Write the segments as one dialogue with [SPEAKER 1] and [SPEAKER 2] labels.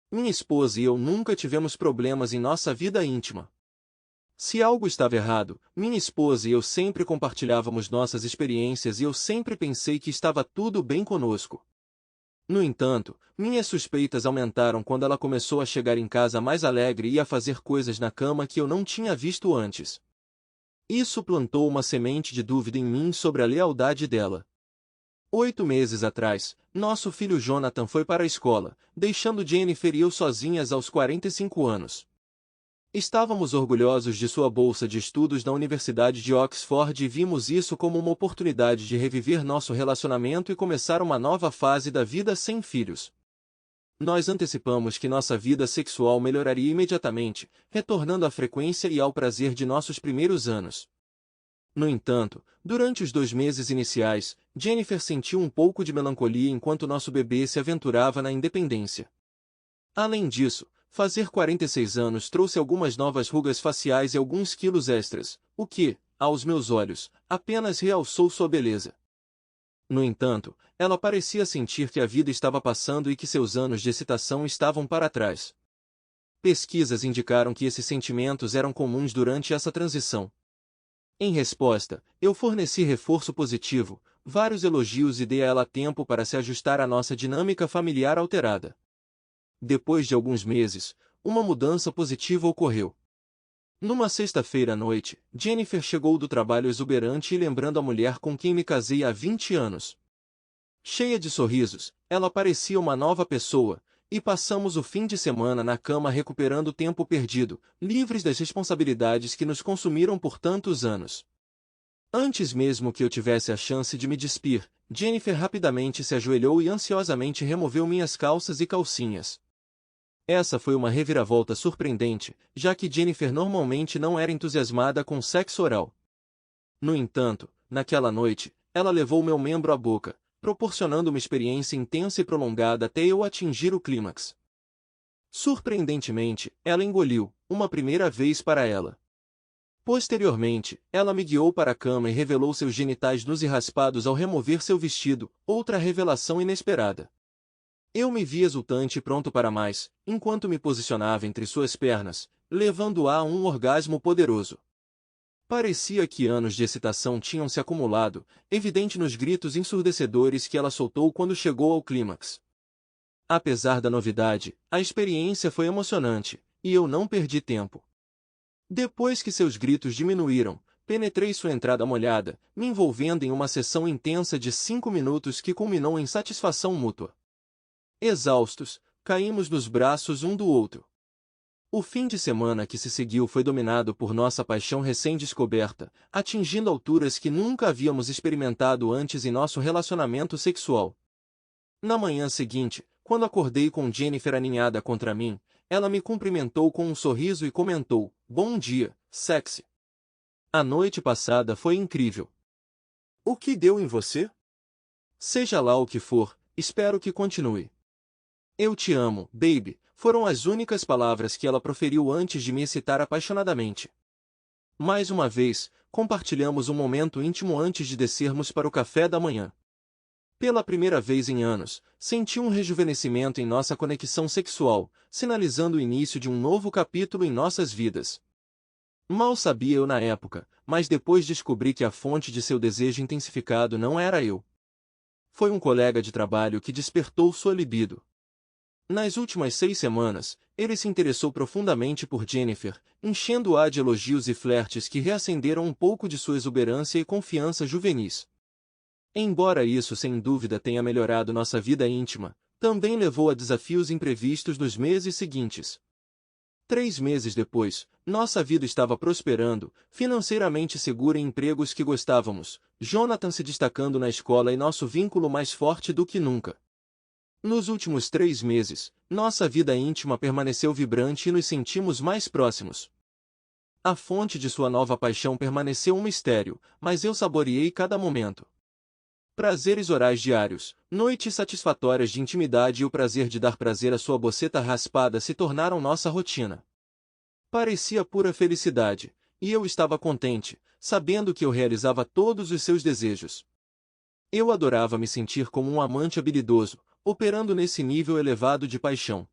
[SPEAKER 1] Minha esposa e eu nunca tivemos problemas em nossa vida íntima. Se algo estava errado, minha esposa e eu sempre compartilhávamos nossas experiências e eu sempre pensei que estava tudo bem conosco. No entanto, minhas suspeitas aumentaram quando ela começou a chegar em casa mais alegre e a fazer coisas na cama que eu não tinha visto antes. Isso plantou uma semente de dúvida em mim sobre a lealdade dela. 8 meses atrás, nosso filho Jonathan foi para a escola, deixando Jennifer e eu sozinhas aos 45 anos. Estávamos orgulhosos de sua bolsa de estudos na Universidade de Oxford e vimos isso como uma oportunidade de reviver nosso relacionamento e começar uma nova fase da vida sem filhos. Nós antecipamos que nossa vida sexual melhoraria imediatamente, retornando à frequência e ao prazer de nossos primeiros anos. No entanto, durante os 2 meses iniciais, Jennifer sentiu um pouco de melancolia enquanto nosso bebê se aventurava na independência. Além disso, fazer 46 anos trouxe algumas novas rugas faciais e alguns quilos extras, o que, aos meus olhos, apenas realçou sua beleza. No entanto, ela parecia sentir que a vida estava passando e que seus anos de excitação estavam para trás. Pesquisas indicaram que esses sentimentos eram comuns durante essa transição. Em resposta, eu forneci reforço positivo, vários elogios e dei a ela tempo para se ajustar à nossa dinâmica familiar alterada. Depois de alguns meses, uma mudança positiva ocorreu. Numa sexta-feira à noite, Jennifer chegou do trabalho exuberante e lembrando a mulher com quem me casei há 20 anos. Cheia de sorrisos, ela parecia uma nova pessoa, e passamos o fim de semana na cama recuperando o tempo perdido, livres das responsabilidades que nos consumiram por tantos anos. Antes mesmo que eu tivesse a chance de me despir, Jennifer rapidamente se ajoelhou e ansiosamente removeu minhas calças e calcinhas. Essa foi uma reviravolta surpreendente, já que Jennifer normalmente não era entusiasmada com sexo oral. No entanto, naquela noite, ela levou meu membro à boca, proporcionando uma experiência intensa e prolongada até eu atingir o clímax. Surpreendentemente, ela engoliu, uma primeira vez para ela. Posteriormente, ela me guiou para a cama e revelou seus genitais nus e raspados ao remover seu vestido, outra revelação inesperada. Eu me vi exultante e pronto para mais, enquanto me posicionava entre suas pernas, levando-a a um orgasmo poderoso. Parecia que anos de excitação tinham se acumulado, evidente nos gritos ensurdecedores que ela soltou quando chegou ao clímax. Apesar da novidade, a experiência foi emocionante, e eu não perdi tempo. Depois que seus gritos diminuíram, penetrei sua entrada molhada, me envolvendo em uma sessão intensa de 5 minutos que culminou em satisfação mútua. Exaustos, caímos nos braços um do outro. O fim de semana que se seguiu foi dominado por nossa paixão recém-descoberta, atingindo alturas que nunca havíamos experimentado antes em nosso relacionamento sexual. Na manhã seguinte, quando acordei com Jennifer aninhada contra mim, ela me cumprimentou com um sorriso e comentou: "Bom dia, sexy. A noite passada foi incrível. O que deu em você? Seja lá o que for, espero que continue. Eu te amo, baby", foram as únicas palavras que ela proferiu antes de me excitar apaixonadamente. Mais uma vez, compartilhamos um momento íntimo antes de descermos para o café da manhã. Pela primeira vez em anos, senti um rejuvenescimento em nossa conexão sexual, sinalizando o início de um novo capítulo em nossas vidas. Mal sabia eu na época, mas depois descobri que a fonte de seu desejo intensificado não era eu. Foi um colega de trabalho que despertou sua libido. Nas últimas 6 semanas, ele se interessou profundamente por Jennifer, enchendo-a de elogios e flertes que reacenderam um pouco de sua exuberância e confiança juvenis. Embora isso sem dúvida tenha melhorado nossa vida íntima, também levou a desafios imprevistos nos meses seguintes. 3 meses depois, nossa vida estava prosperando, financeiramente segura em empregos que gostávamos, Jonathan se destacando na escola e nosso vínculo mais forte do que nunca. Nos últimos 3 meses, nossa vida íntima permaneceu vibrante e nos sentimos mais próximos. A fonte de sua nova paixão permaneceu um mistério, mas eu saboreei cada momento. Prazeres orais diários, noites satisfatórias de intimidade e o prazer de dar prazer à sua boceta raspada se tornaram nossa rotina. Parecia pura felicidade, e eu estava contente, sabendo que eu realizava todos os seus desejos. Eu adorava me sentir como um amante habilidoso, operando nesse nível elevado de paixão.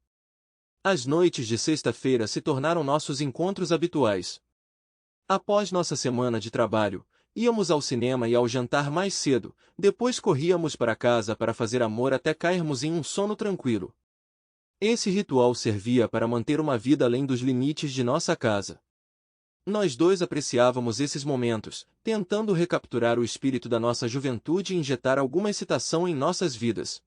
[SPEAKER 1] As noites de sexta-feira se tornaram nossos encontros habituais. Após nossa semana de trabalho, íamos ao cinema e ao jantar mais cedo, depois corríamos para casa para fazer amor até cairmos em um sono tranquilo. Esse ritual servia para manter uma vida além dos limites de nossa casa. Nós dois apreciávamos esses momentos, tentando recapturar o espírito da nossa juventude e injetar alguma excitação em nossas vidas.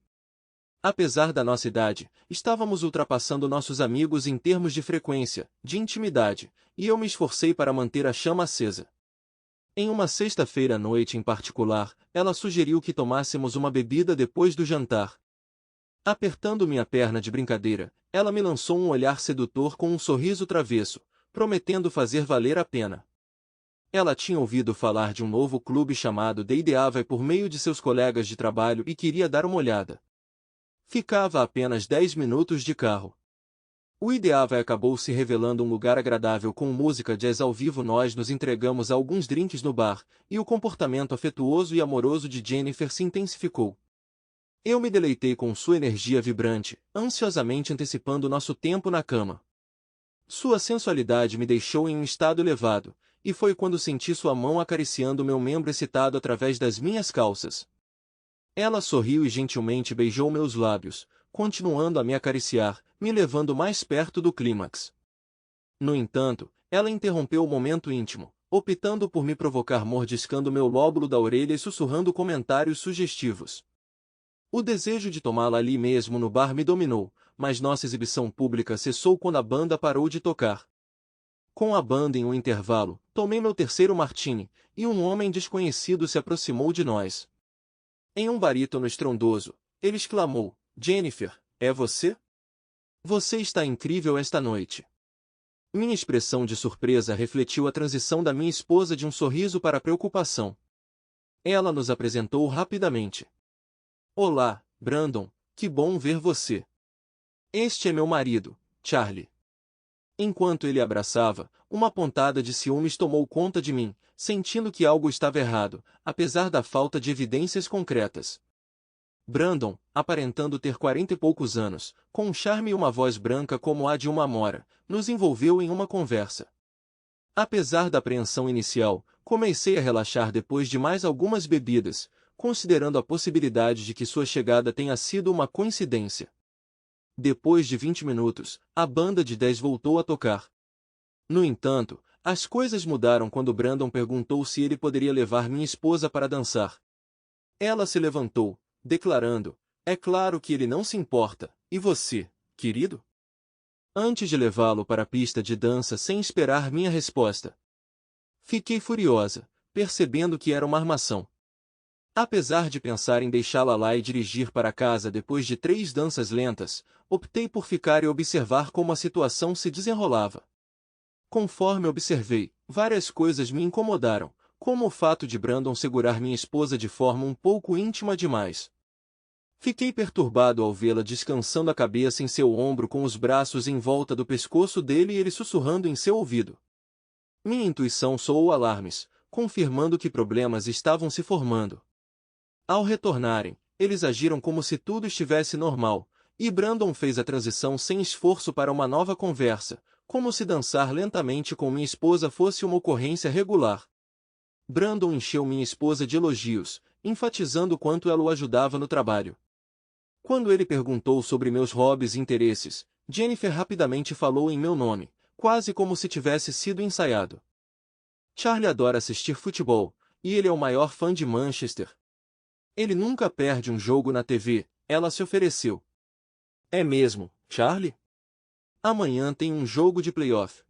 [SPEAKER 1] Apesar da nossa idade, estávamos ultrapassando nossos amigos em termos de frequência, de intimidade, e eu me esforcei para manter a chama acesa. Em uma sexta-feira à noite em particular, ela sugeriu que tomássemos uma bebida depois do jantar. Apertando minha perna de brincadeira, ela me lançou um olhar sedutor com um sorriso travesso, prometendo fazer valer a pena. Ela tinha ouvido falar de um novo clube chamado The Ideavai por meio de seus colegas de trabalho e queria dar uma olhada. Ficava a apenas 10 minutos de carro. O Ideavai acabou se revelando um lugar agradável com música jazz ao vivo. Nós nos entregamos a alguns drinks no bar, e o comportamento afetuoso e amoroso de Jennifer se intensificou. Eu me deleitei com sua energia vibrante, ansiosamente antecipando nosso tempo na cama. Sua sensualidade me deixou em um estado elevado, e foi quando senti sua mão acariciando meu membro excitado através das minhas calças. Ela sorriu e gentilmente beijou meus lábios, continuando a me acariciar, me levando mais perto do clímax. No entanto, ela interrompeu o momento íntimo, optando por me provocar mordiscando meu lóbulo da orelha e sussurrando comentários sugestivos. O desejo de tomá-la ali mesmo no bar me dominou, mas nossa exibição pública cessou quando a banda parou de tocar. Com a banda em um intervalo, tomei meu terceiro martini, e um homem desconhecido se aproximou de nós. Em um barítono estrondoso, ele exclamou: "Jennifer, é você? Você está incrível esta noite." Minha expressão de surpresa refletiu a transição da minha esposa de um sorriso para a preocupação. Ela nos apresentou rapidamente. "Olá, Brandon, que bom ver você. Este é meu marido, Charlie." Enquanto ele a abraçava, uma pontada de ciúmes tomou conta de mim, sentindo que algo estava errado, apesar da falta de evidências concretas. Brandon, aparentando ter 40 e poucos anos, com um charme e uma voz branca como a de uma amora, nos envolveu em uma conversa. Apesar da apreensão inicial, comecei a relaxar depois de mais algumas bebidas, considerando a possibilidade de que sua chegada tenha sido uma coincidência. Depois de 20 minutos, a banda de 10 voltou a tocar. No entanto, as coisas mudaram quando Brandon perguntou se ele poderia levar minha esposa para dançar. Ela se levantou, declarando: "É claro que ele não se importa, e você, querido?" Antes de levá-lo para a pista de dança sem esperar minha resposta. Fiquei furiosa, percebendo que era uma armação. Apesar de pensar em deixá-la lá e dirigir para casa depois de 3 danças lentas, optei por ficar e observar como a situação se desenrolava. Conforme observei, várias coisas me incomodaram, como o fato de Brandon segurar minha esposa de forma um pouco íntima demais. Fiquei perturbado ao vê-la descansando a cabeça em seu ombro com os braços em volta do pescoço dele e ele sussurrando em seu ouvido. Minha intuição soou alarmes, confirmando que problemas estavam se formando. Ao retornarem, eles agiram como se tudo estivesse normal, e Brandon fez a transição sem esforço para uma nova conversa, como se dançar lentamente com minha esposa fosse uma ocorrência regular. Brandon encheu minha esposa de elogios, enfatizando quanto ela o ajudava no trabalho. Quando ele perguntou sobre meus hobbies e interesses, Jennifer rapidamente falou em meu nome, quase como se tivesse sido ensaiado. Charlie adora assistir futebol, e ele é o maior fã de Manchester. Ele nunca perde um jogo na TV, ela se ofereceu. "É mesmo, Charlie? Amanhã tem um jogo de playoff.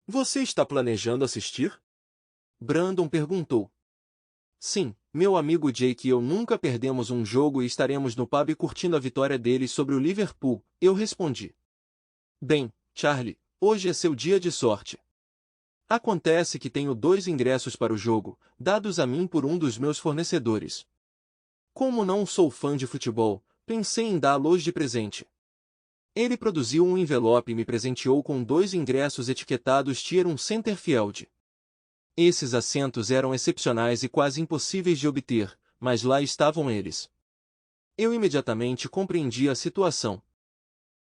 [SPEAKER 1] Você está planejando assistir?" Brandon perguntou. "Sim, meu amigo Jake e eu nunca perdemos um jogo e estaremos no pub curtindo a vitória deles sobre o Liverpool", eu respondi. "Bem, Charlie, hoje é seu dia de sorte. Acontece que tenho 2 ingressos para o jogo, dados a mim por um dos meus fornecedores. Como não sou fã de futebol, pensei em dá-los de presente." Ele produziu um envelope e me presenteou com 2 ingressos etiquetados Tier 1 Centerfield. Esses assentos eram excepcionais e quase impossíveis de obter, mas lá estavam eles. Eu imediatamente compreendi a situação.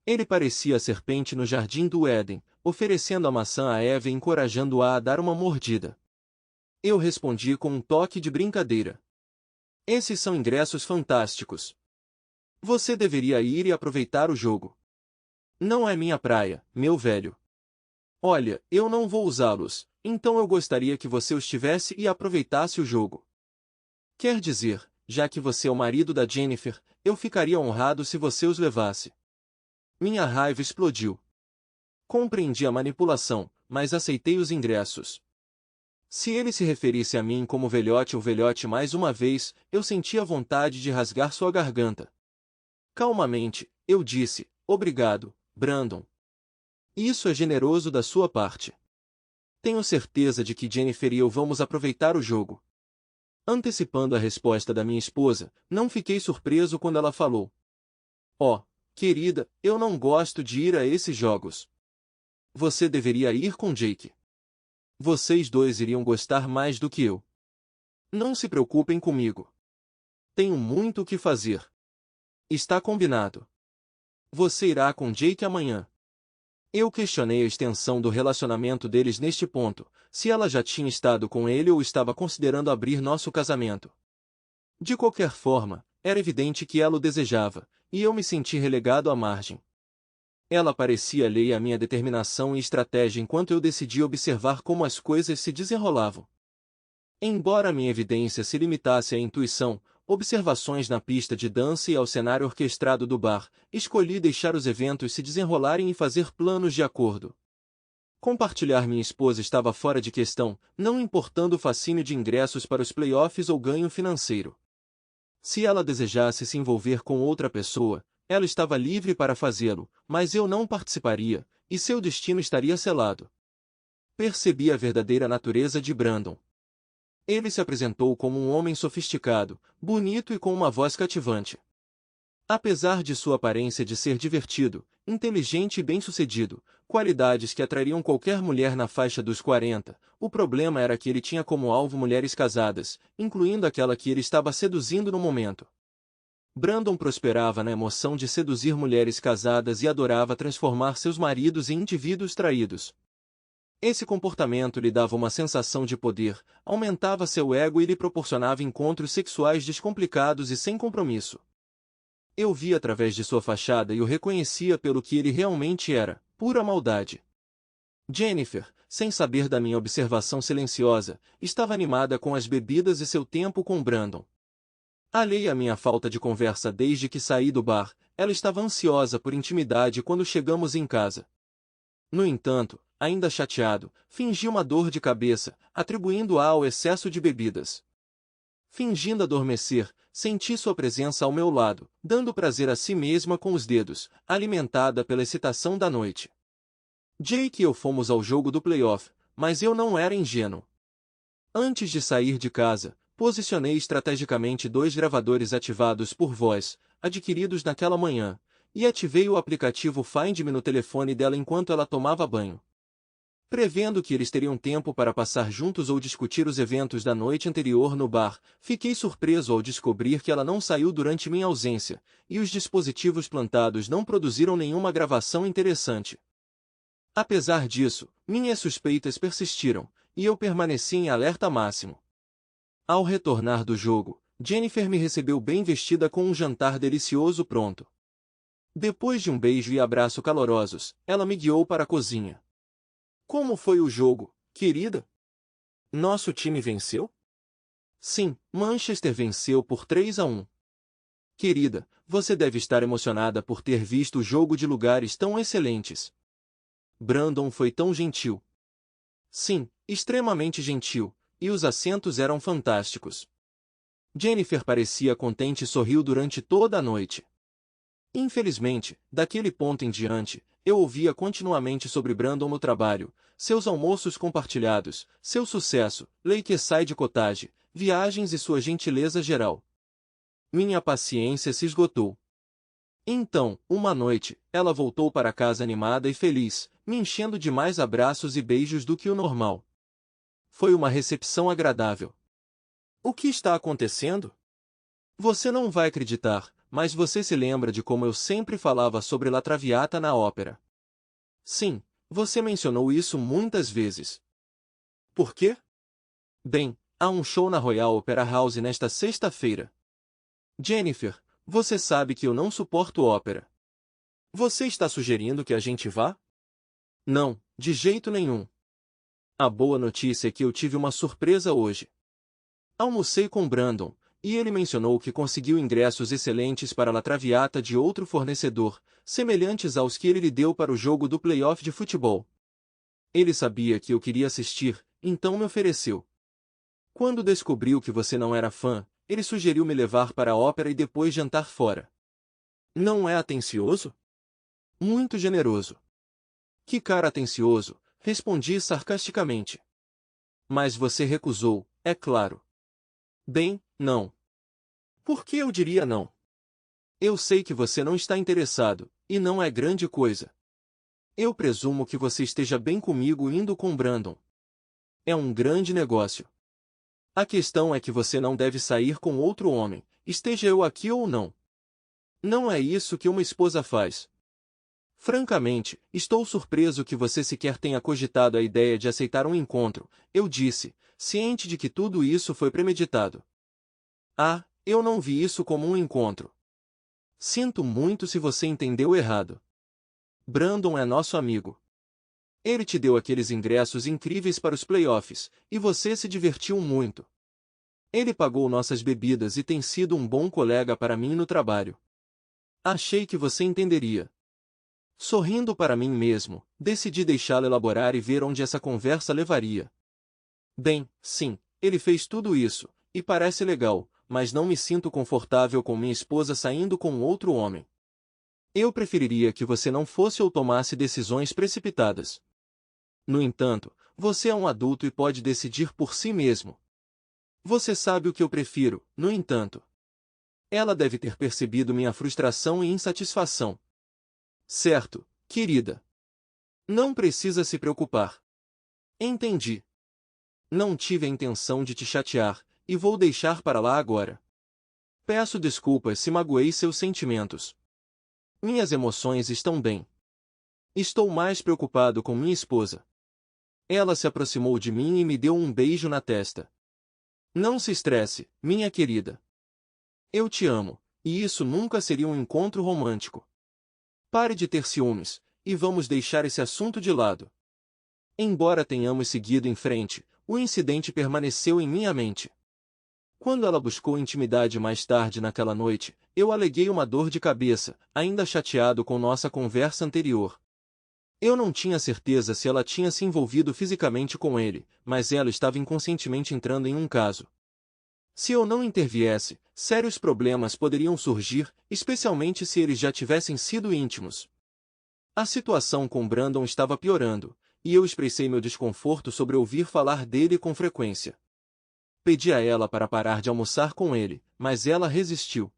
[SPEAKER 1] Ele parecia a serpente no jardim do Éden, oferecendo a maçã a Eva e encorajando-a a dar uma mordida. Eu respondi com um toque de brincadeira. Esses são ingressos fantásticos. Você deveria ir e aproveitar o jogo. Não é minha praia, meu velho. Olha, eu não vou usá-los, então eu gostaria que você os tivesse e aproveitasse o jogo. Quer dizer, já que você é o marido da Jennifer, eu ficaria honrado se você os levasse. Minha raiva explodiu. Compreendi a manipulação, mas aceitei os ingressos. Se ele se referisse a mim como velhote ou velhote mais uma vez, eu sentia vontade de rasgar sua garganta. Calmamente, eu disse, obrigado, Brandon. Isso é generoso da sua parte. Tenho certeza de que Jennifer e eu vamos aproveitar o jogo. Antecipando a resposta da minha esposa, não fiquei surpreso quando ela falou. Oh, querida, eu não gosto de ir a esses jogos. Você deveria ir com Jake. Vocês dois iriam gostar mais do que eu. Não se preocupem comigo. Tenho muito o que fazer. Está combinado. Você irá com Jake amanhã. Eu questionei a extensão do relacionamento deles neste ponto, se ela já tinha estado com ele ou estava considerando abrir nosso casamento. De qualquer forma, era evidente que ela o desejava, e eu me senti relegado à margem. Ela parecia alheia à minha determinação e estratégia enquanto eu decidia observar como as coisas se desenrolavam. Embora minha evidência se limitasse à intuição, observações na pista de dança e ao cenário orquestrado do bar, escolhi deixar os eventos se desenrolarem e fazer planos de acordo. Compartilhar minha esposa estava fora de questão, não importando o fascínio de ingressos para os playoffs ou ganho financeiro. Se ela desejasse se envolver com outra pessoa, ela estava livre para fazê-lo, mas eu não participaria, e seu destino estaria selado. Percebi a verdadeira natureza de Brandon. Ele se apresentou como um homem sofisticado, bonito e com uma voz cativante. Apesar de sua aparência de ser divertido, inteligente e bem-sucedido, qualidades que atrariam qualquer mulher na faixa dos 40, o problema era que ele tinha como alvo mulheres casadas, incluindo aquela que ele estava seduzindo no momento. Brandon prosperava na emoção de seduzir mulheres casadas e adorava transformar seus maridos em indivíduos traídos. Esse comportamento lhe dava uma sensação de poder, aumentava seu ego e lhe proporcionava encontros sexuais descomplicados e sem compromisso. Eu via através de sua fachada e o reconhecia pelo que ele realmente era, pura maldade. Jennifer, sem saber da minha observação silenciosa, estava animada com as bebidas e seu tempo com Brandon. Alheia à minha falta de conversa desde que saí do bar, ela estava ansiosa por intimidade quando chegamos em casa. No entanto, ainda chateado, fingi uma dor de cabeça, atribuindo-a ao excesso de bebidas. Fingindo adormecer, senti sua presença ao meu lado, dando prazer a si mesma com os dedos, alimentada pela excitação da noite. Jake e eu fomos ao jogo do playoff, mas eu não era ingênuo. Antes de sair de casa, posicionei estrategicamente 2 gravadores ativados por voz, adquiridos naquela manhã, e ativei o aplicativo Find Me no telefone dela enquanto ela tomava banho. Prevendo que eles teriam tempo para passar juntos ou discutir os eventos da noite anterior no bar, fiquei surpreso ao descobrir que ela não saiu durante minha ausência, e os dispositivos plantados não produziram nenhuma gravação interessante. Apesar disso, minhas suspeitas persistiram, e eu permaneci em alerta máximo. Ao retornar do jogo, Jennifer me recebeu bem vestida com um jantar delicioso pronto. Depois de um beijo e abraço calorosos, ela me guiou para a cozinha. Como foi o jogo, querida? Nosso time venceu? Sim, Manchester venceu por 3-1. Querida, você deve estar emocionada por ter visto o jogo de lugares tão excelentes. Brandon foi tão gentil. Sim, extremamente gentil, e os assentos eram fantásticos. Jennifer parecia contente e sorriu durante toda a noite. Infelizmente, daquele ponto em diante, eu ouvia continuamente sobre Brandon no trabalho, seus almoços compartilhados, seu sucesso, Lakeside Cottage, viagens e sua gentileza geral. Minha paciência se esgotou. Então, uma noite, ela voltou para casa animada e feliz, me enchendo de mais abraços e beijos do que o normal. Foi uma recepção agradável. O que está acontecendo? Você não vai acreditar, mas você se lembra de como eu sempre falava sobre La Traviata na ópera? Sim, você mencionou isso muitas vezes. Por quê? Bem, há um show na Royal Opera House nesta sexta-feira. Jennifer, você sabe que eu não suporto ópera. Você está sugerindo que a gente vá? Não, de jeito nenhum. A boa notícia é que eu tive uma surpresa hoje. Almocei com Brandon, e ele mencionou que conseguiu ingressos excelentes para La Traviata de outro fornecedor, semelhantes aos que ele lhe deu para o jogo do playoff de futebol. Ele sabia que eu queria assistir, então me ofereceu. Quando descobriu que você não era fã, ele sugeriu me levar para a ópera e depois jantar fora. Não é atencioso? Muito generoso. Que cara atencioso, respondi sarcasticamente. Mas você recusou, é claro. Bem, não. Por que eu diria não? Eu sei que você não está interessado, e não é grande coisa. Eu presumo que você esteja bem comigo indo com Brandon. É um grande negócio. A questão é que você não deve sair com outro homem, esteja eu aqui ou não. Não é isso que uma esposa faz. Francamente, estou surpreso que você sequer tenha cogitado a ideia de aceitar um encontro, eu disse, ciente de que tudo isso foi premeditado. Ah, eu não vi isso como um encontro. Sinto muito se você entendeu errado. Brandon é nosso amigo. Ele te deu aqueles ingressos incríveis para os playoffs, e você se divertiu muito. Ele pagou nossas bebidas e tem sido um bom colega para mim no trabalho. Achei que você entenderia. Sorrindo para mim mesmo, decidi deixá-lo elaborar e ver onde essa conversa levaria. Bem, sim, ele fez tudo isso, e parece legal, mas não me sinto confortável com minha esposa saindo com outro homem. Eu preferiria que você não fosse ou tomasse decisões precipitadas. No entanto, você é um adulto e pode decidir por si mesmo. Você sabe o que eu prefiro, no entanto. Ela deve ter percebido minha frustração e insatisfação. Certo, querida. Não precisa se preocupar. Entendi. Não tive a intenção de te chatear, e vou deixar para lá agora. Peço desculpas se magoei seus sentimentos. Minhas emoções estão bem. Estou mais preocupado com minha esposa. Ela se aproximou de mim e me deu um beijo na testa. Não se estresse, minha querida. Eu te amo, e isso nunca seria um encontro romântico. Pare de ter ciúmes, e vamos deixar esse assunto de lado. Embora tenhamos seguido em frente, o incidente permaneceu em minha mente. Quando ela buscou intimidade mais tarde naquela noite, eu aleguei uma dor de cabeça, ainda chateado com nossa conversa anterior. Eu não tinha certeza se ela tinha se envolvido fisicamente com ele, mas ela estava inconscientemente entrando em um caso. Se eu não interviesse, sérios problemas poderiam surgir, especialmente se eles já tivessem sido íntimos. A situação com Brandon estava piorando, e eu expressei meu desconforto sobre ouvir falar dele com frequência. Pedi a ela para parar de almoçar com ele, mas ela resistiu.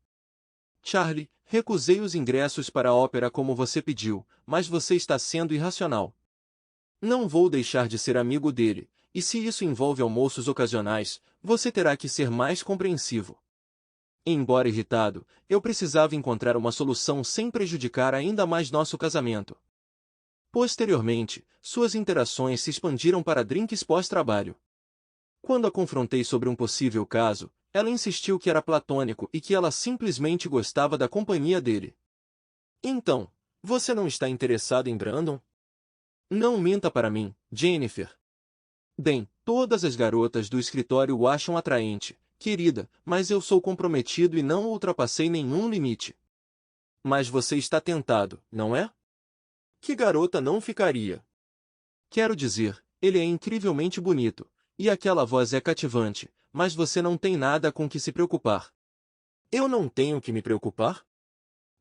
[SPEAKER 1] Charlie, recusei os ingressos para a ópera como você pediu, mas você está sendo irracional. Não vou deixar de ser amigo dele, e se isso envolve almoços ocasionais, você terá que ser mais compreensivo. Embora irritado, eu precisava encontrar uma solução sem prejudicar ainda mais nosso casamento. Posteriormente, suas interações se expandiram para drinks pós-trabalho. Quando a confrontei sobre um possível caso, ela insistiu que era platônico e que ela simplesmente gostava da companhia dele. Então, você não está interessado em Brandon? Não minta para mim, Jennifer. Bem, todas as garotas do escritório o acham atraente, querida, mas eu sou comprometido e não ultrapassei nenhum limite. Mas você está tentado, não é? Que garota não ficaria? Quero dizer, ele é incrivelmente bonito, e aquela voz é cativante, mas você não tem nada com que se preocupar. Eu não tenho que me preocupar?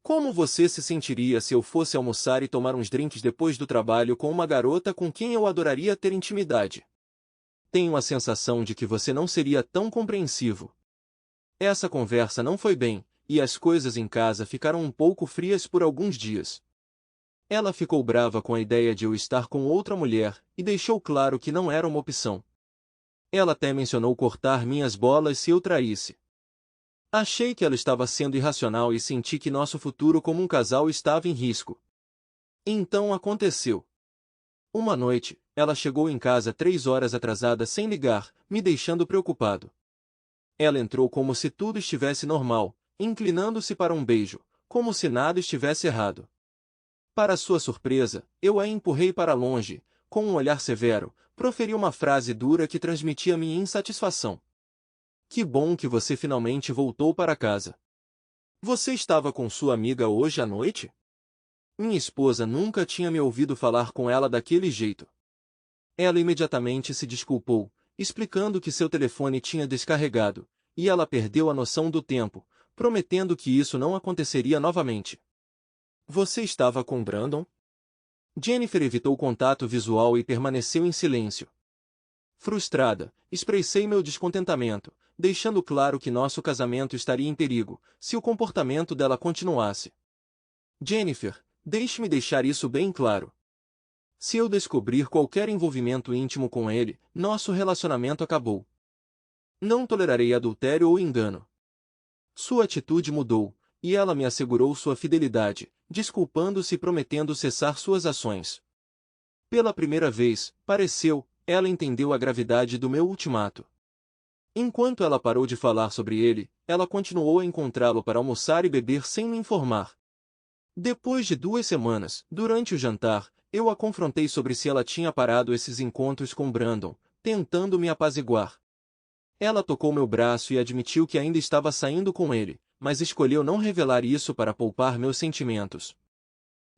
[SPEAKER 1] Como você se sentiria se eu fosse almoçar e tomar uns drinks depois do trabalho com uma garota com quem eu adoraria ter intimidade? Tenho a sensação de que você não seria tão compreensivo. Essa conversa não foi bem, e as coisas em casa ficaram um pouco frias por alguns dias. Ela ficou brava com a ideia de eu estar com outra mulher, e deixou claro que não era uma opção. Ela até mencionou cortar minhas bolas se eu traísse. Achei que ela estava sendo irracional e senti que nosso futuro como um casal estava em risco. Então aconteceu. Uma noite, ela chegou em casa 3 horas atrasada sem ligar, me deixando preocupado. Ela entrou como se tudo estivesse normal, inclinando-se para um beijo, como se nada estivesse errado. Para sua surpresa, eu a empurrei para longe, com um olhar severo, proferi uma frase dura que transmitia minha insatisfação. Que bom que você finalmente voltou para casa. Você estava com sua amiga hoje à noite? Minha esposa nunca tinha me ouvido falar com ela daquele jeito. Ela imediatamente se desculpou, explicando que seu telefone tinha descarregado, e ela perdeu a noção do tempo, prometendo que isso não aconteceria novamente. Você estava com Brandon? Jennifer evitou contato visual e permaneceu em silêncio. Frustrada, expressei meu descontentamento, deixando claro que nosso casamento estaria em perigo, se o comportamento dela continuasse. Jennifer, deixe-me deixar isso bem claro. Se eu descobrir qualquer envolvimento íntimo com ele, nosso relacionamento acabou. Não tolerarei adultério ou engano. Sua atitude mudou, e ela me assegurou sua fidelidade, desculpando-se e prometendo cessar suas ações. Pela primeira vez, pareceu, ela entendeu a gravidade do meu ultimato. Enquanto ela parou de falar sobre ele, ela continuou a encontrá-lo para almoçar e beber sem me informar. Depois de 2 semanas, durante o jantar, eu a confrontei sobre se ela tinha parado esses encontros com Brandon, tentando me apaziguar. Ela tocou meu braço e admitiu que ainda estava saindo com ele, mas escolheu não revelar isso para poupar meus sentimentos.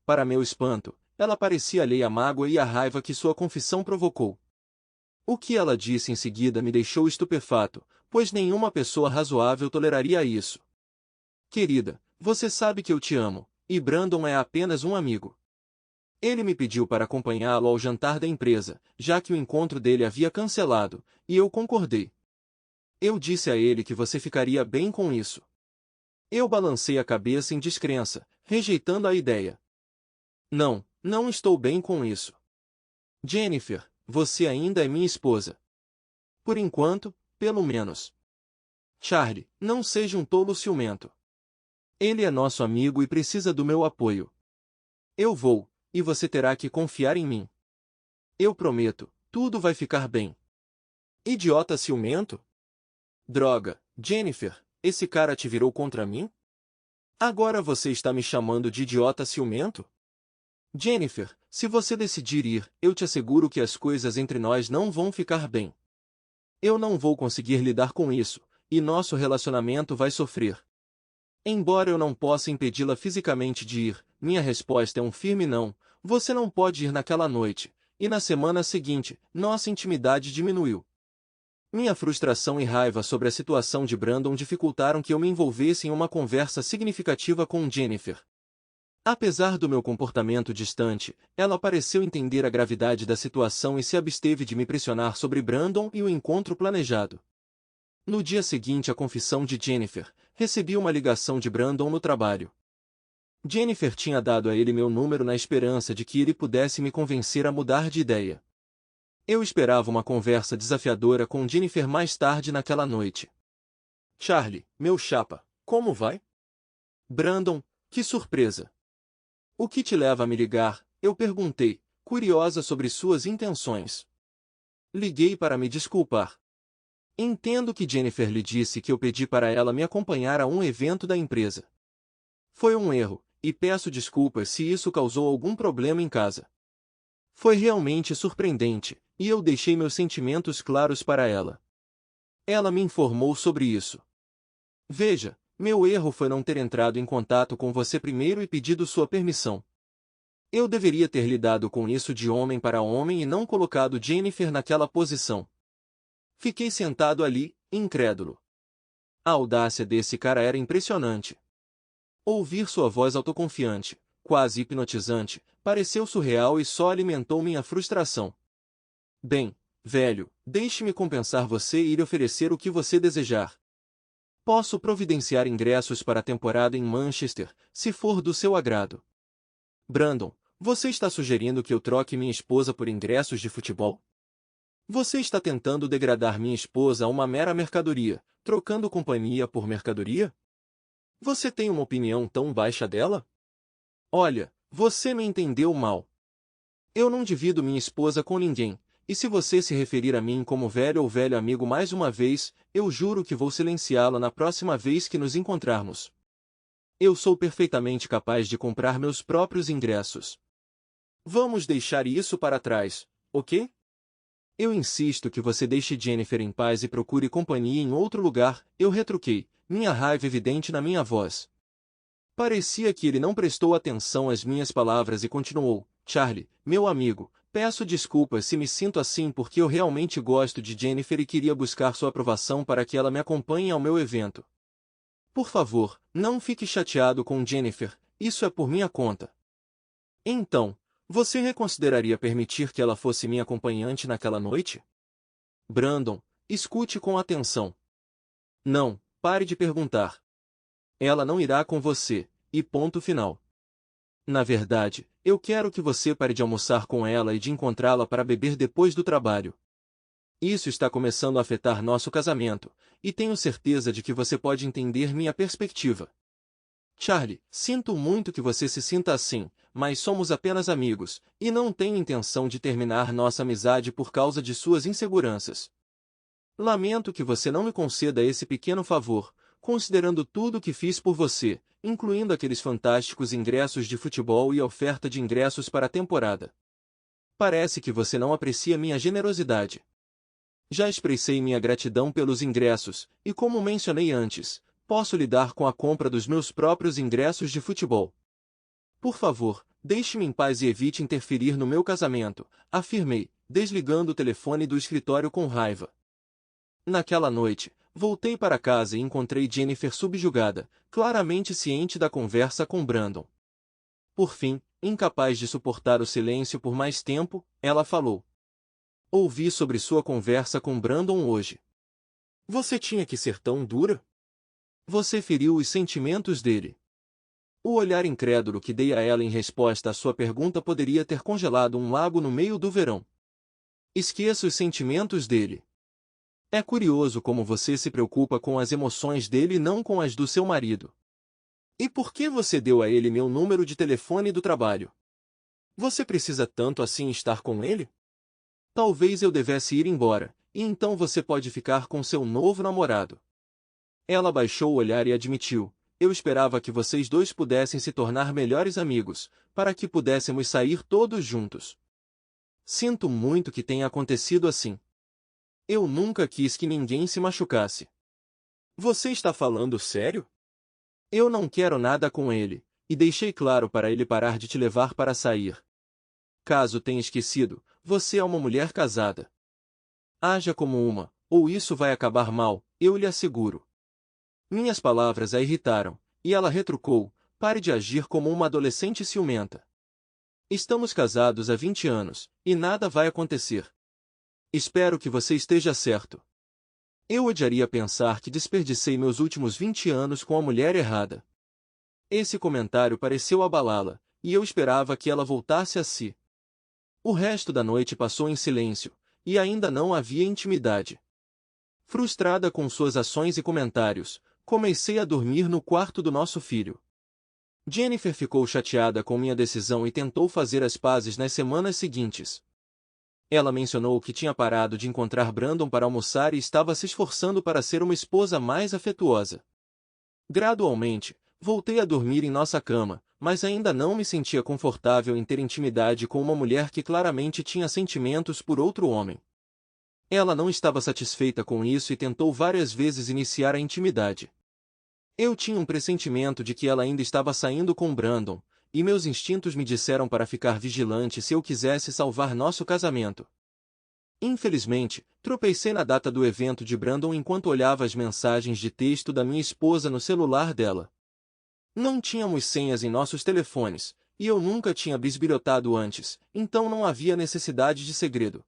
[SPEAKER 1] Para meu espanto, ela parecia alheia à mágoa e à raiva que sua confissão provocou. O que ela disse em seguida me deixou estupefato, pois nenhuma pessoa razoável toleraria isso. Querida, você sabe que eu te amo, e Brandon é apenas um amigo. Ele me pediu para acompanhá-lo ao jantar da empresa, já que o encontro dele havia cancelado, e eu concordei. Eu disse a ele que você ficaria bem com isso. Eu balancei a cabeça em descrença, rejeitando a ideia. Não, não estou bem com isso. Jennifer, você ainda é minha esposa. Por enquanto, pelo menos. Charlie, não seja um tolo ciumento. Ele é nosso amigo e precisa do meu apoio. Eu vou, e você terá que confiar em mim. Eu prometo, tudo vai ficar bem. Idiota ciumento? Droga, Jennifer, esse cara te virou contra mim? Agora você está me chamando de idiota ciumento? Jennifer, se você decidir ir, eu te asseguro que as coisas entre nós não vão ficar bem. Eu não vou conseguir lidar com isso, e nosso relacionamento vai sofrer. Embora eu não possa impedi-la fisicamente de ir, minha resposta é um firme não, você não pode ir naquela noite, e na semana seguinte, nossa intimidade diminuiu. Minha frustração e raiva sobre a situação de Brandon dificultaram que eu me envolvesse em uma conversa significativa com Jennifer. Apesar do meu comportamento distante, ela pareceu entender a gravidade da situação e se absteve de me pressionar sobre Brandon e o encontro planejado. No dia seguinte à confissão de Jennifer, recebi uma ligação de Brandon no trabalho. Jennifer tinha dado a ele meu número na esperança de que ele pudesse me convencer a mudar de ideia. Eu esperava uma conversa desafiadora com Jennifer mais tarde naquela noite. Charlie, meu chapa, como vai? Brandon, que surpresa! O que te leva a me ligar? Eu perguntei, curiosa sobre suas intenções. Liguei para me desculpar. Entendo que Jennifer lhe disse que eu pedi para ela me acompanhar a um evento da empresa. Foi um erro, e peço desculpas se isso causou algum problema em casa. Foi realmente surpreendente, e eu deixei meus sentimentos claros para ela. Ela me informou sobre isso. Veja, meu erro foi não ter entrado em contato com você primeiro e pedido sua permissão. Eu deveria ter lidado com isso de homem para homem e não colocado Jennifer naquela posição. Fiquei sentado ali, incrédulo. A audácia desse cara era impressionante. Ouvir sua voz autoconfiante, quase hipnotizante, pareceu surreal e só alimentou minha frustração. Bem, velho, deixe-me compensar você e lhe oferecer o que você desejar. Posso providenciar ingressos para a temporada em Manchester, se for do seu agrado. Brandon, você está sugerindo que eu troque minha esposa por ingressos de futebol? Você está tentando degradar minha esposa a uma mera mercadoria, trocando companhia por mercadoria? Você tem uma opinião tão baixa dela? Olha, você me entendeu mal. Eu não divido minha esposa com ninguém, e se você se referir a mim como velho ou velho amigo mais uma vez, eu juro que vou silenciá-la na próxima vez que nos encontrarmos. Eu sou perfeitamente capaz de comprar meus próprios ingressos. Vamos deixar isso para trás, ok? Eu insisto que você deixe Jennifer em paz e procure companhia em outro lugar, eu retruquei, minha raiva evidente na minha voz. Parecia que ele não prestou atenção às minhas palavras e continuou, Charlie, meu amigo, peço desculpas se me sinto assim porque eu realmente gosto de Jennifer e queria buscar sua aprovação para que ela me acompanhe ao meu evento. Por favor, não fique chateado com Jennifer, isso é por minha conta. Então, você reconsideraria permitir que ela fosse minha acompanhante naquela noite? Brandon, escute com atenção. Não, pare de perguntar. Ela não irá com você, e ponto final. Na verdade, eu quero que você pare de almoçar com ela e de encontrá-la para beber depois do trabalho. Isso está começando a afetar nosso casamento, e tenho certeza de que você pode entender minha perspectiva. Charlie, sinto muito que você se sinta assim, mas somos apenas amigos, e não tenho intenção de terminar nossa amizade por causa de suas inseguranças. Lamento que você não me conceda esse pequeno favor, considerando tudo o que fiz por você, incluindo aqueles fantásticos ingressos de futebol e a oferta de ingressos para a temporada. Parece que você não aprecia minha generosidade. Já expressei minha gratidão pelos ingressos, e como mencionei antes, posso lidar com a compra dos meus próprios ingressos de futebol. Por favor, deixe-me em paz e evite interferir no meu casamento, afirmei, desligando o telefone do escritório com raiva. Naquela noite, voltei para casa e encontrei Jennifer subjugada, claramente ciente da conversa com Brandon. Por fim, incapaz de suportar o silêncio por mais tempo, ela falou. Ouvi sobre sua conversa com Brandon hoje. Você tinha que ser tão dura? Você feriu os sentimentos dele. O olhar incrédulo que dei a ela em resposta à sua pergunta poderia ter congelado um lago no meio do verão. Esqueça os sentimentos dele. É curioso como você se preocupa com as emoções dele e não com as do seu marido. E por que você deu a ele meu número de telefone do trabalho? Você precisa tanto assim estar com ele? Talvez eu devesse ir embora, e então você pode ficar com seu novo namorado. Ela baixou o olhar e admitiu, eu esperava que vocês dois pudessem se tornar melhores amigos, para que pudéssemos sair todos juntos. Sinto muito que tenha acontecido assim. Eu nunca quis que ninguém se machucasse. Você está falando sério? Eu não quero nada com ele, e deixei claro para ele parar de te levar para sair. Caso tenha esquecido, você é uma mulher casada. Haja como uma, ou isso vai acabar mal, eu lhe asseguro. Minhas palavras a irritaram, e ela retrucou, pare de agir como uma adolescente ciumenta. Estamos casados há 20 anos, e nada vai acontecer. Espero que você esteja certo. Eu odiaria pensar que desperdicei meus últimos 20 anos com a mulher errada. Esse comentário pareceu abalá-la, e eu esperava que ela voltasse a si. O resto da noite passou em silêncio, e ainda não havia intimidade. Frustrada com suas ações e comentários, comecei a dormir no quarto do nosso filho. Jennifer ficou chateada com minha decisão e tentou fazer as pazes nas semanas seguintes. Ela mencionou que tinha parado de encontrar Brandon para almoçar e estava se esforçando para ser uma esposa mais afetuosa. Gradualmente, voltei a dormir em nossa cama, mas ainda não me sentia confortável em ter intimidade com uma mulher que claramente tinha sentimentos por outro homem. Ela não estava satisfeita com isso e tentou várias vezes iniciar a intimidade. Eu tinha um pressentimento de que ela ainda estava saindo com Brandon, e meus instintos me disseram para ficar vigilante se eu quisesse salvar nosso casamento. Infelizmente, tropecei na data do evento de Brandon enquanto olhava as mensagens de texto da minha esposa no celular dela. Não tínhamos senhas em nossos telefones, e eu nunca tinha bisbilhotado antes, então não havia necessidade de segredo.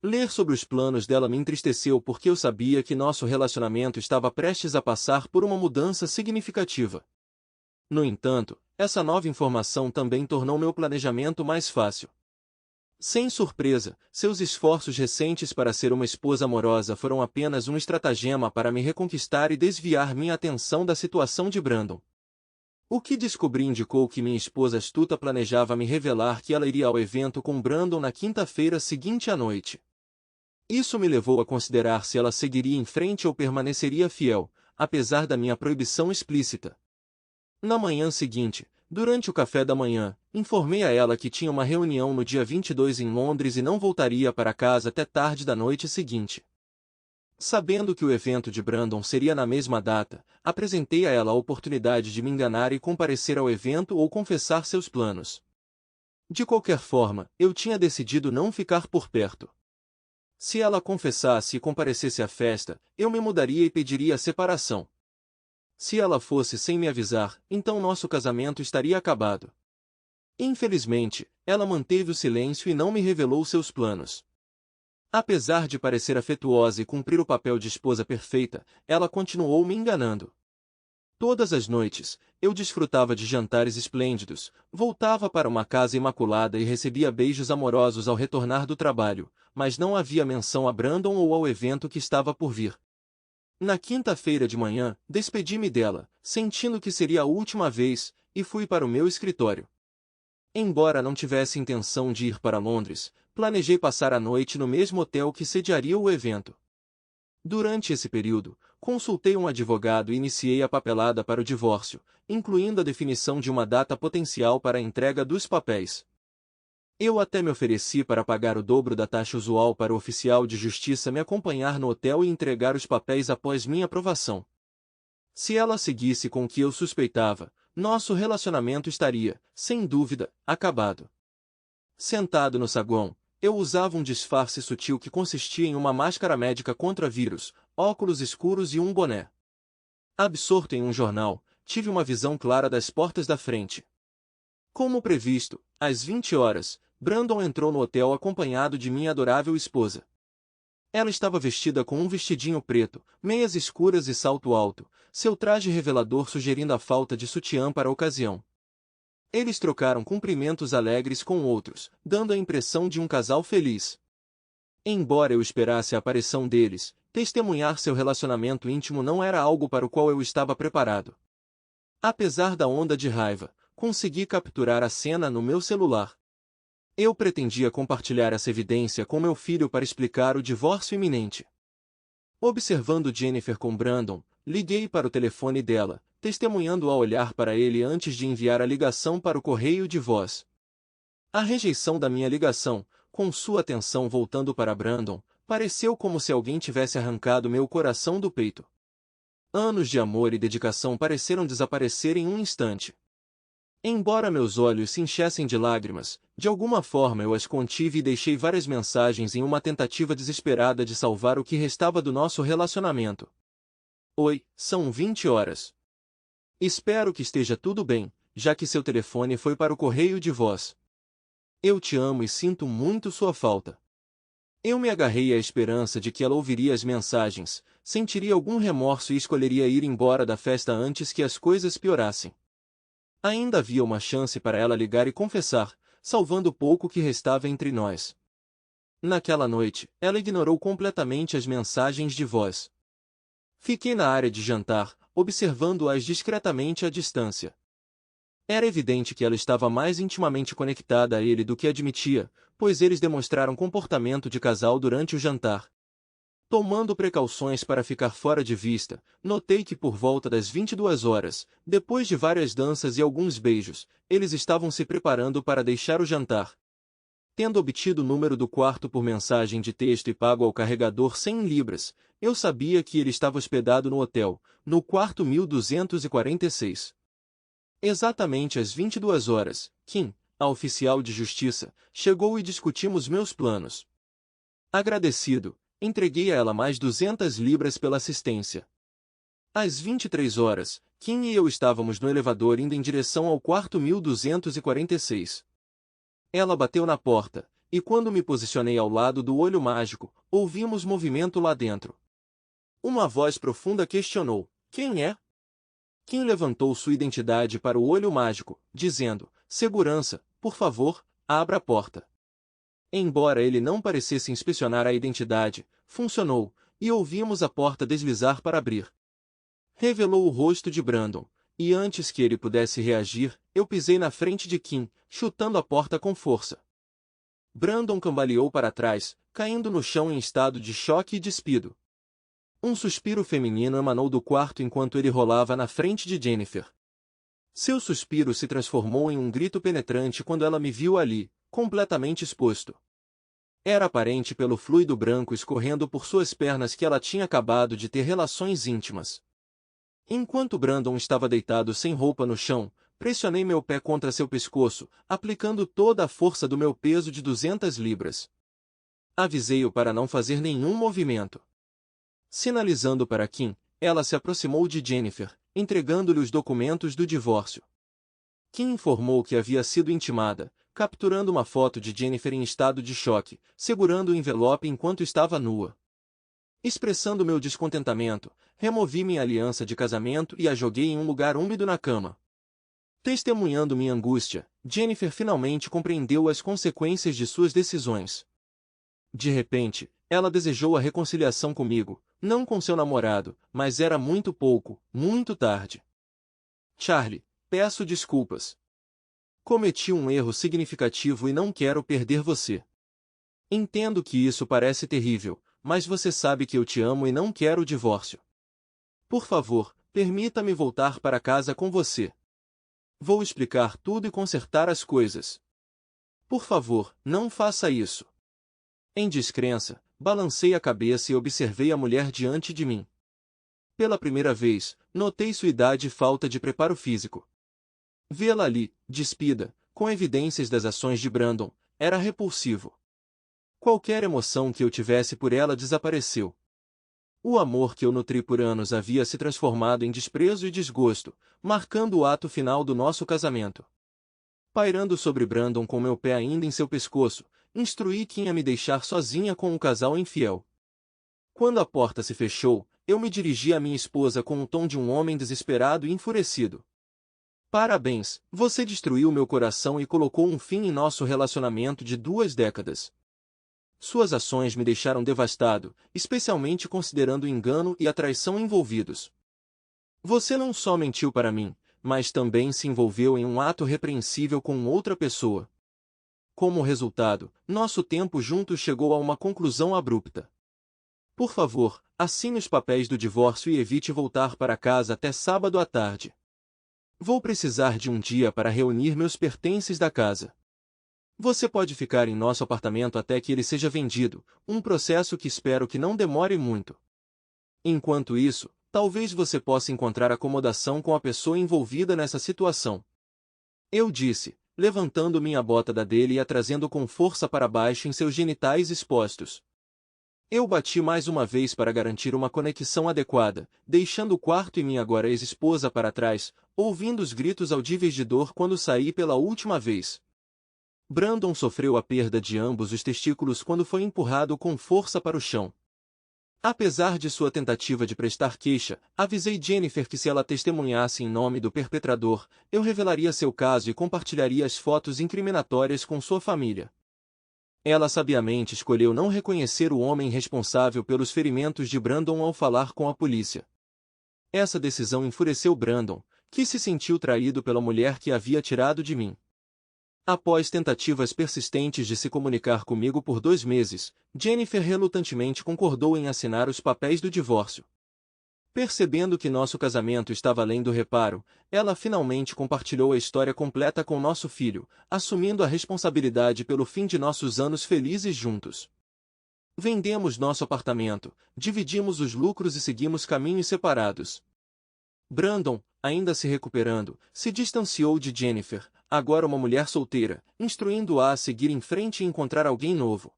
[SPEAKER 1] Ler sobre os planos dela me entristeceu porque eu sabia que nosso relacionamento estava prestes a passar por uma mudança significativa. No entanto, essa nova informação também tornou meu planejamento mais fácil. Sem surpresa, seus esforços recentes para ser uma esposa amorosa foram apenas um estratagema para me reconquistar e desviar minha atenção da situação de Brandon. O que descobri indicou que minha esposa astuta planejava me revelar que ela iria ao evento com Brandon na quinta-feira seguinte à noite. Isso me levou a considerar se ela seguiria em frente ou permaneceria fiel, apesar da minha proibição explícita. Na manhã seguinte, durante o café da manhã, informei a ela que tinha uma reunião no dia 22 em Londres e não voltaria para casa até tarde da noite seguinte. Sabendo que o evento de Brandon seria na mesma data, apresentei a ela a oportunidade de me enganar e comparecer ao evento ou confessar seus planos. De qualquer forma, eu tinha decidido não ficar por perto. Se ela confessasse e comparecesse à festa, eu me mudaria e pediria a separação. Se ela fosse sem me avisar, então nosso casamento estaria acabado. Infelizmente, ela manteve o silêncio e não me revelou seus planos. Apesar de parecer afetuosa e cumprir o papel de esposa perfeita, ela continuou me enganando. Todas as noites, eu desfrutava de jantares esplêndidos, voltava para uma casa imaculada e recebia beijos amorosos ao retornar do trabalho, mas não havia menção a Brandon ou ao evento que estava por vir. Na quinta-feira de manhã, despedi-me dela, sentindo que seria a última vez, e fui para o meu escritório. Embora não tivesse intenção de ir para Londres, planejei passar a noite no mesmo hotel que sediaria o evento. Durante esse período, consultei um advogado e iniciei a papelada para o divórcio, incluindo a definição de uma data potencial para a entrega dos papéis. Eu até me ofereci para pagar o dobro da taxa usual para o oficial de justiça me acompanhar no hotel e entregar os papéis após minha aprovação. Se ela seguisse com o que eu suspeitava, nosso relacionamento estaria, sem dúvida, acabado. Sentado no saguão, eu usava um disfarce sutil que consistia em uma máscara médica contra vírus, óculos escuros e um boné. Absorto em um jornal, tive uma visão clara das portas da frente. Como previsto, às 20 horas, Brandon entrou no hotel acompanhado de minha adorável esposa. Ela estava vestida com um vestidinho preto, meias escuras e salto alto, seu traje revelador sugerindo a falta de sutiã para a ocasião. Eles trocaram cumprimentos alegres com outros, dando a impressão de um casal feliz. Embora eu esperasse a aparição deles, testemunhar seu relacionamento íntimo não era algo para o qual eu estava preparado. Apesar da onda de raiva, consegui capturar a cena no meu celular. Eu pretendia compartilhar essa evidência com meu filho para explicar o divórcio iminente. Observando Jennifer com Brandon, liguei para o telefone dela, testemunhando ao olhar para ele antes de enviar a ligação para o correio de voz. A rejeição da minha ligação, com sua atenção voltando para Brandon, pareceu como se alguém tivesse arrancado meu coração do peito. Anos de amor e dedicação pareceram desaparecer em um instante. Embora meus olhos se enchessem de lágrimas, de alguma forma eu as contive e deixei várias mensagens em uma tentativa desesperada de salvar o que restava do nosso relacionamento. Oi, são 20 horas. Espero que esteja tudo bem, já que seu telefone foi para o correio de voz. Eu te amo e sinto muito sua falta. Eu me agarrei à esperança de que ela ouviria as mensagens, sentiria algum remorso e escolheria ir embora da festa antes que as coisas piorassem. Ainda havia uma chance para ela ligar e confessar, salvando o pouco que restava entre nós. Naquela noite, ela ignorou completamente as mensagens de voz. Fiquei na área de jantar, observando-as discretamente à distância. Era evidente que ela estava mais intimamente conectada a ele do que admitia, pois eles demonstraram comportamento de casal durante o jantar. Tomando precauções para ficar fora de vista, notei que por volta das 22 horas, depois de várias danças e alguns beijos, eles estavam se preparando para deixar o jantar. Tendo obtido o número do quarto por mensagem de texto e pago ao carregador 100 libras, eu sabia que ele estava hospedado no hotel, no quarto 1246. Exatamente às 22 horas, Kim, a oficial de justiça, chegou e discutimos meus planos. Agradecido, entreguei a ela mais 200 libras pela assistência. Às 23 horas, Kim e eu estávamos no elevador indo em direção ao quarto 1246. Ela bateu na porta, e quando me posicionei ao lado do olho mágico, ouvimos movimento lá dentro. Uma voz profunda questionou: "Quem é?" Kim levantou sua identidade para o olho mágico, dizendo: "Segurança, por favor, abra a porta." Embora ele não parecesse inspecionar a identidade, funcionou, e ouvimos a porta deslizar para abrir. Revelou o rosto de Brandon, e antes que ele pudesse reagir, eu pisei na frente de Kim, chutando a porta com força. Brandon cambaleou para trás, caindo no chão em estado de choque e despido. Um suspiro feminino emanou do quarto enquanto ele rolava na frente de Jennifer. Seu suspiro se transformou em um grito penetrante quando ela me viu ali, completamente exposto. Era aparente pelo fluido branco escorrendo por suas pernas que ela tinha acabado de ter relações íntimas. Enquanto Brandon estava deitado sem roupa no chão, pressionei meu pé contra seu pescoço, aplicando toda a força do meu peso de 200 libras. Avisei-o para não fazer nenhum movimento. Sinalizando para Kim, ela se aproximou de Jennifer, entregando-lhe os documentos do divórcio. Kim informou que havia sido intimada, capturando uma foto de Jennifer em estado de choque, segurando o envelope enquanto estava nua. Expressando meu descontentamento, removi minha aliança de casamento e a joguei em um lugar úmido na cama. Testemunhando minha angústia, Jennifer finalmente compreendeu as consequências de suas decisões. De repente, ela desejou a reconciliação comigo, não com seu namorado, mas era muito pouco, muito tarde. Charlie, peço desculpas. Cometi um erro significativo e não quero perder você. Entendo que isso parece terrível, mas você sabe que eu te amo e não quero o divórcio. Por favor, permita-me voltar para casa com você. Vou explicar tudo e consertar as coisas. Por favor, não faça isso. Em descrença, balancei a cabeça e observei a mulher diante de mim. Pela primeira vez, notei sua idade e falta de preparo físico. Vê-la ali, despida, com evidências das ações de Brandon, era repulsivo. Qualquer emoção que eu tivesse por ela desapareceu. O amor que eu nutri por anos havia se transformado em desprezo e desgosto, marcando o ato final do nosso casamento. Pairando sobre Brandon com meu pé ainda em seu pescoço, instruí Kim a me deixar sozinha com um casal infiel. Quando a porta se fechou, eu me dirigi à minha esposa com o tom de um homem desesperado e enfurecido. Parabéns, você destruiu meu coração e colocou um fim em nosso relacionamento de 2 décadas. Suas ações me deixaram devastado, especialmente considerando o engano e a traição envolvidos. Você não só mentiu para mim, mas também se envolveu em um ato repreensível com outra pessoa. Como resultado, nosso tempo juntos chegou a uma conclusão abrupta. Por favor, assine os papéis do divórcio e evite voltar para casa até sábado à tarde. Vou precisar de um dia para reunir meus pertences da casa. Você pode ficar em nosso apartamento até que ele seja vendido, um processo que espero que não demore muito. Enquanto isso, talvez você possa encontrar acomodação com a pessoa envolvida nessa situação. Eu disse, levantando minha bota da dele e a trazendo com força para baixo em seus genitais expostos. Eu bati mais uma vez para garantir uma conexão adequada, deixando o quarto e minha agora ex-esposa para trás, ouvindo os gritos audíveis de dor quando saí pela última vez. Brandon sofreu a perda de ambos os testículos quando foi empurrado com força para o chão. Apesar de sua tentativa de prestar queixa, avisei Jennifer que se ela testemunhasse em nome do perpetrador, eu revelaria seu caso e compartilharia as fotos incriminatórias com sua família. Ela sabiamente escolheu não reconhecer o homem responsável pelos ferimentos de Brandon ao falar com a polícia. Essa decisão enfureceu Brandon, que se sentiu traído pela mulher que havia tirado de mim. Após tentativas persistentes de se comunicar comigo por 2 meses, Jennifer relutantemente concordou em assinar os papéis do divórcio. Percebendo que nosso casamento estava além do reparo, ela finalmente compartilhou a história completa com nosso filho, assumindo a responsabilidade pelo fim de nossos anos felizes juntos. Vendemos nosso apartamento, dividimos os lucros e seguimos caminhos separados. Brandon, ainda se recuperando, se distanciou de Jennifer, agora uma mulher solteira, instruindo-a a seguir em frente e encontrar alguém novo.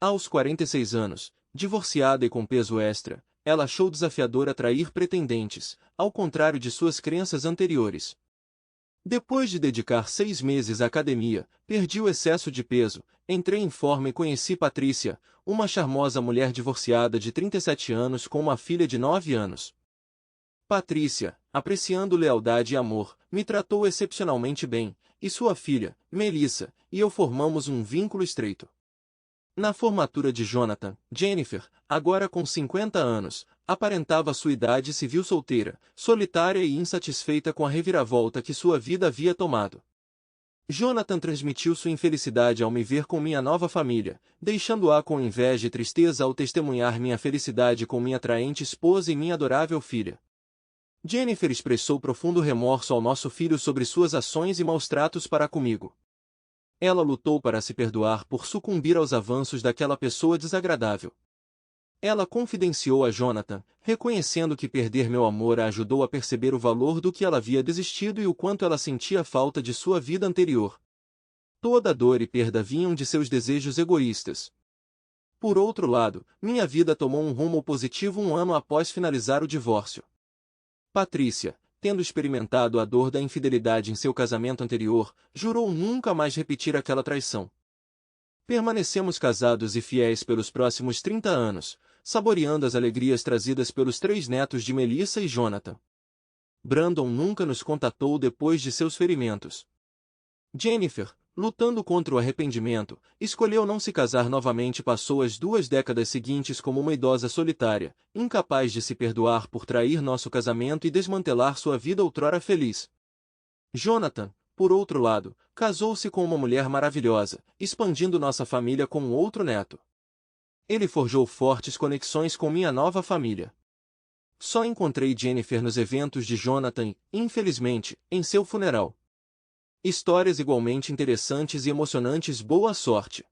[SPEAKER 1] Aos 46 anos, divorciada e com peso extra, ela achou desafiador atrair pretendentes, ao contrário de suas crenças anteriores. Depois de dedicar 6 meses à academia, perdi o excesso de peso, entrei em forma e conheci Patrícia, uma charmosa mulher divorciada de 37 anos com uma filha de 9 anos. Patrícia, apreciando lealdade e amor, me tratou excepcionalmente bem, e sua filha, Melissa, e eu formamos um vínculo estreito. Na formatura de Jonathan, Jennifer, agora com 50 anos, aparentava sua idade e se viu solteira, solitária e insatisfeita com a reviravolta que sua vida havia tomado. Jonathan transmitiu sua infelicidade ao me ver com minha nova família, deixando-a com inveja e tristeza ao testemunhar minha felicidade com minha atraente esposa e minha adorável filha. Jennifer expressou profundo remorso ao nosso filho sobre suas ações e maus tratos para comigo. Ela lutou para se perdoar por sucumbir aos avanços daquela pessoa desagradável. Ela confidenciou a Jonathan, reconhecendo que perder meu amor a ajudou a perceber o valor do que ela havia desistido e o quanto ela sentia falta de sua vida anterior. Toda a dor e perda vinham de seus desejos egoístas. Por outro lado, minha vida tomou um rumo positivo um ano após finalizar o divórcio. Patrícia, tendo experimentado a dor da infidelidade em seu casamento anterior, jurou nunca mais repetir aquela traição. Permanecemos casados e fiéis pelos próximos 30 anos, saboreando as alegrias trazidas pelos 3 netos de Melissa e Jonathan. Brandon nunca nos contatou depois de seus ferimentos. Jennifer, lutando contra o arrependimento, escolheu não se casar novamente e passou as 2 décadas seguintes como uma idosa solitária, incapaz de se perdoar por trair nosso casamento e desmantelar sua vida outrora feliz. Jonathan, por outro lado, casou-se com uma mulher maravilhosa, expandindo nossa família com um outro neto. Ele forjou fortes conexões com minha nova família. Só encontrei Jennifer nos eventos de Jonathan e, infelizmente, em seu funeral. Histórias igualmente interessantes e emocionantes. Boa sorte!